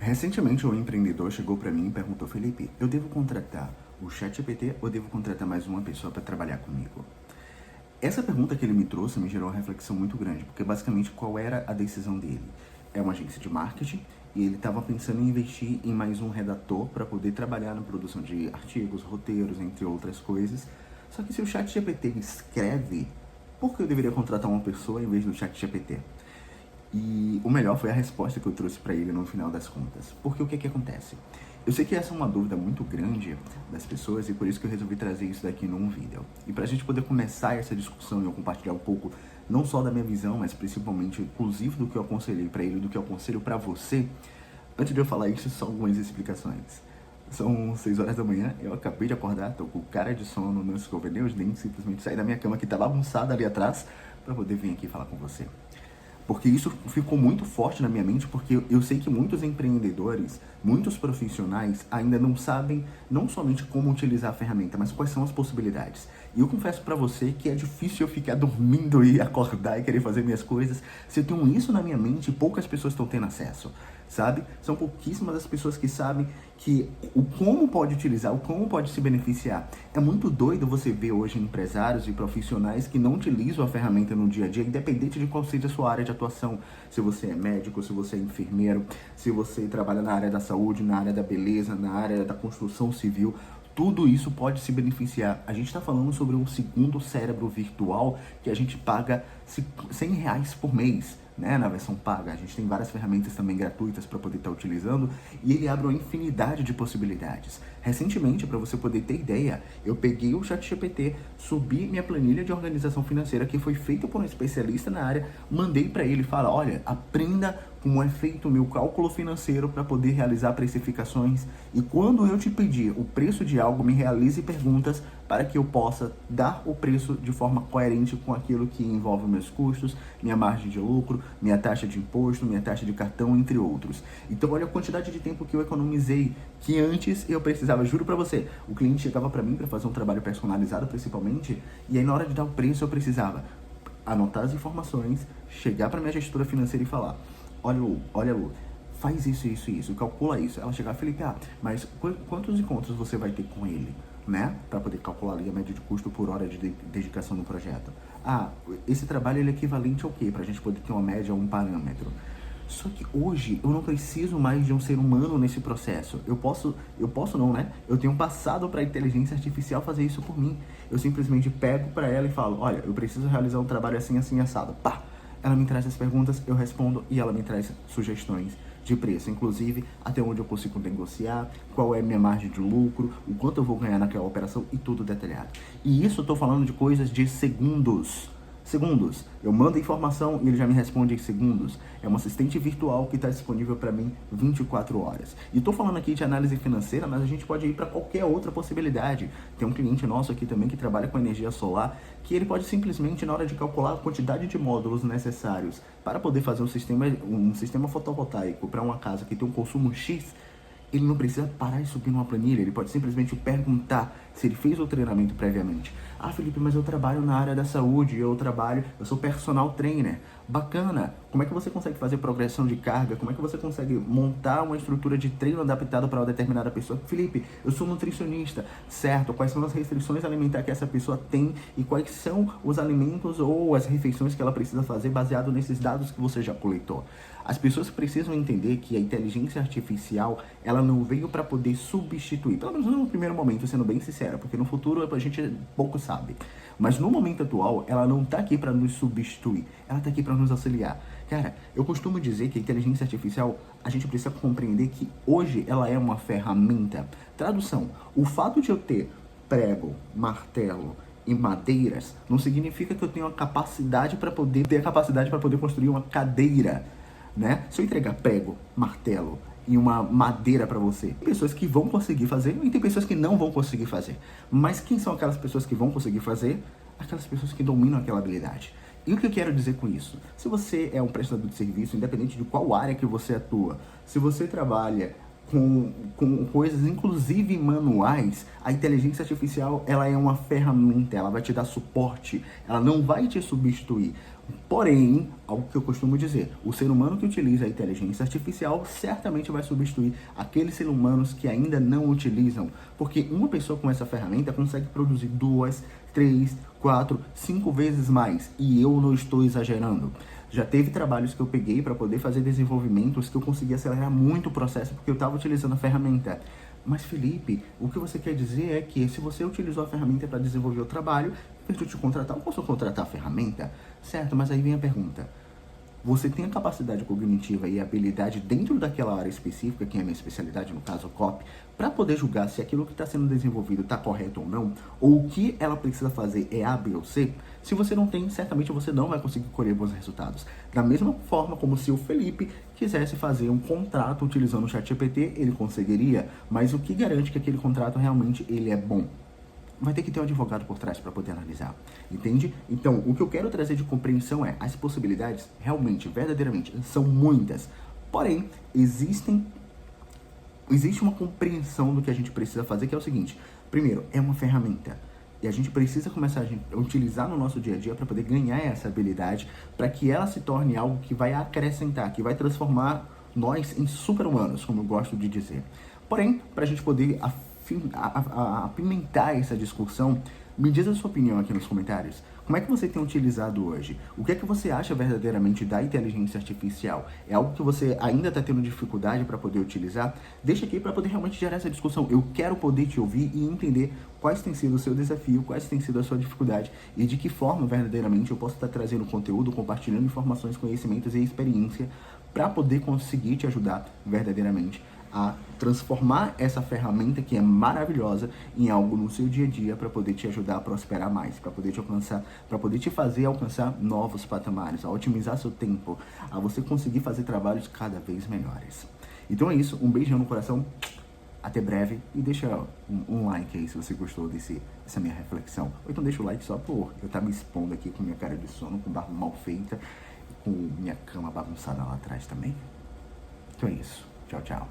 Recentemente, um empreendedor chegou para mim e perguntou: Felipe, eu devo contratar o ChatGPT ou devo contratar mais uma pessoa para trabalhar comigo? Essa pergunta que ele me trouxe me gerou uma reflexão muito grande, porque basicamente qual era a decisão dele? É uma agência de marketing e ele estava pensando em investir em mais um redator para poder trabalhar na produção de artigos, roteiros, entre outras coisas. Só que se o ChatGPT escreve, por que eu deveria contratar uma pessoa em vez do ChatGPT? E o melhor foi a resposta que eu trouxe para ele no final das contas. Porque o que acontece? Eu sei que essa é uma dúvida muito grande das pessoas e por isso que eu resolvi trazer isso daqui num vídeo. E para a gente poder começar essa discussão e eu compartilhar um pouco, não só da minha visão, mas principalmente, inclusive, do que eu aconselhei para ele, do que eu aconselho para você, antes de eu falar isso, só algumas explicações. São 6 horas da manhã, eu acabei de acordar, tô com cara de sono, não escovei nem os dentes, simplesmente saí da minha cama que tá bagunçada ali atrás para poder vir aqui falar com você. Porque isso ficou muito forte na minha mente, porque eu sei que muitos empreendedores, muitos profissionais ainda não sabem não somente como utilizar a ferramenta, mas quais são as possibilidades. E eu confesso pra você que é difícil eu ficar dormindo e acordar e querer fazer minhas coisas. Se eu tenho isso na minha mente, poucas pessoas estão tendo acesso, sabe? São pouquíssimas as pessoas que sabem que o como pode utilizar, o como pode se beneficiar. É muito doido você ver hoje empresários e profissionais que não utilizam a ferramenta no dia a dia, independente de qual seja a sua área de atuação. Se você é médico, se você é enfermeiro, se você trabalha na área da saúde, na área da beleza, na área da construção civil, tudo isso pode se beneficiar. A gente está falando sobre um segundo cérebro virtual que a gente paga R$100 por mês, né, na versão paga. A gente tem várias ferramentas também gratuitas para poder estar utilizando e ele abre uma infinidade de possibilidades. Recentemente, para você poder ter ideia, eu peguei o ChatGPT, subi minha planilha de organização financeira que foi feita por um especialista na área, mandei para ele e fala: olha, aprenda como é feito o meu cálculo financeiro para poder realizar precificações e quando eu te pedir o preço de algo, me realize perguntas para que eu possa dar o preço de forma coerente com aquilo que envolve meus custos, minha margem de lucro, minha taxa de imposto, minha taxa de cartão, entre outros. Então olha a quantidade de tempo que eu economizei, que antes eu precisava, juro pra você, o cliente chegava pra mim pra fazer um trabalho personalizado principalmente, e aí na hora de dar o preço eu precisava anotar as informações, chegar pra minha gestora financeira e falar: olha Lu, faz isso, calcula isso. Ela chegava: Felipe, mas quantos encontros você vai ter com ele, né? Para poder calcular ali a média de custo por hora de dedicação no projeto. Esse trabalho ele é equivalente ao quê? Para a gente poder ter uma média, um parâmetro. Só que hoje eu não preciso mais de um ser humano nesse processo. Eu posso não, né? Eu tenho passado para a inteligência artificial fazer isso por mim. Eu simplesmente pego para ela e falo: olha, eu preciso realizar um trabalho assim, assim, assado. Pá! Ela me traz as perguntas, eu respondo e ela me traz sugestões de preço, inclusive até onde eu consigo negociar, qual é a minha margem de lucro, o quanto eu vou ganhar naquela operação e tudo detalhado. E isso eu estou falando de coisas de segundos. Eu mando a informação e ele já me responde em segundos. É um assistente virtual que está disponível para mim 24 horas. E estou falando aqui de análise financeira, mas a gente pode ir para qualquer outra possibilidade. Tem um cliente nosso aqui também que trabalha com energia solar, que ele pode simplesmente, na hora de calcular a quantidade de módulos necessários para poder fazer um sistema fotovoltaico para uma casa que tem um consumo X, ele não precisa parar e subir numa planilha, ele pode simplesmente perguntar se ele fez o treinamento previamente. Felipe, mas eu trabalho na área da saúde, eu sou personal trainer. Bacana, como é que você consegue fazer progressão de carga? Como é que você consegue montar uma estrutura de treino adaptado para uma determinada pessoa? Felipe, eu sou nutricionista, certo? Quais são as restrições alimentares que essa pessoa tem e quais são os alimentos ou as refeições que ela precisa fazer baseado nesses dados que você já coletou? As pessoas precisam entender que a inteligência artificial, ela não veio para poder substituir, pelo menos no primeiro momento, sendo bem sincero, porque no futuro a gente pouco sabe. Mas no momento atual, ela não está aqui para nos substituir, ela está aqui para nos auxiliar. Cara, eu costumo dizer que a inteligência artificial, a gente precisa compreender que hoje ela é uma ferramenta. Tradução: o fato de eu ter prego, martelo e madeiras não significa que eu tenho a capacidade para poder construir uma cadeira, né? Se eu entregar prego, martelo e uma madeira para você, tem pessoas que vão conseguir fazer e tem pessoas que não vão conseguir fazer. Mas quem são aquelas pessoas que vão conseguir fazer? Aquelas pessoas que dominam aquela habilidade. E o que eu quero dizer com isso? Se você é um prestador de serviço, independente de qual área que você atua, se você trabalha com coisas inclusive manuais, a inteligência artificial ela é uma ferramenta, ela vai te dar suporte, ela não vai te substituir. Porém, algo que eu costumo dizer, o ser humano que utiliza a inteligência artificial certamente vai substituir aqueles seres humanos que ainda não utilizam, porque uma pessoa com essa ferramenta consegue produzir 2, 3, 4, 5 vezes mais, e eu não estou exagerando. Já teve trabalhos que eu peguei para poder fazer desenvolvimentos que eu consegui acelerar muito o processo porque eu estava utilizando a ferramenta. Mas Felipe, o que você quer dizer é que se você utilizou a ferramenta para desenvolver o trabalho, em vez de eu te contratar, eu posso contratar a ferramenta? Certo, mas aí vem a pergunta. Você tem a capacidade cognitiva e a habilidade dentro daquela área específica, que é a minha especialidade, no caso copy, para poder julgar se aquilo que está sendo desenvolvido está correto ou não, ou o que ela precisa fazer é A, B ou C? Se você não tem, certamente você não vai conseguir colher bons resultados. Da mesma forma como se o Felipe quisesse fazer um contrato utilizando o ChatGPT, ele conseguiria, mas o que garante que aquele contrato realmente ele é bom? Vai ter que ter um advogado por trás para poder analisar, entende? Então, o que eu quero trazer de compreensão é, as possibilidades realmente, verdadeiramente, são muitas, porém, existe uma compreensão do que a gente precisa fazer, que é o seguinte: primeiro, é uma ferramenta, e a gente precisa começar a utilizar no nosso dia a dia para poder ganhar essa habilidade, para que ela se torne algo que vai acrescentar, que vai transformar nós em super-humanos, como eu gosto de dizer. Porém, para a gente poder apimentar essa discussão, me diz a sua opinião aqui nos comentários. Como é que você tem utilizado hoje? O que é que você acha verdadeiramente da inteligência artificial? É algo que você ainda está tendo dificuldade para poder utilizar? Deixa aqui para poder realmente gerar essa discussão. Eu quero poder te ouvir e entender quais tem sido o seu desafio, quais tem sido a sua dificuldade e de que forma verdadeiramente eu posso estar trazendo conteúdo, compartilhando informações, conhecimentos e experiência para poder conseguir te ajudar verdadeiramente a transformar essa ferramenta que é maravilhosa em algo no seu dia a dia para poder te ajudar a prosperar mais, para poder te alcançar, para poder te fazer alcançar novos patamares, a otimizar seu tempo, a você conseguir fazer trabalhos cada vez melhores. Então é isso, um beijão no coração, até breve e deixa um like aí se você gostou dessa minha reflexão. Ou então deixa o like só por eu estar me expondo aqui com minha cara de sono, com barba mal feita, com minha cama bagunçada lá atrás também. Então é isso, tchau, tchau.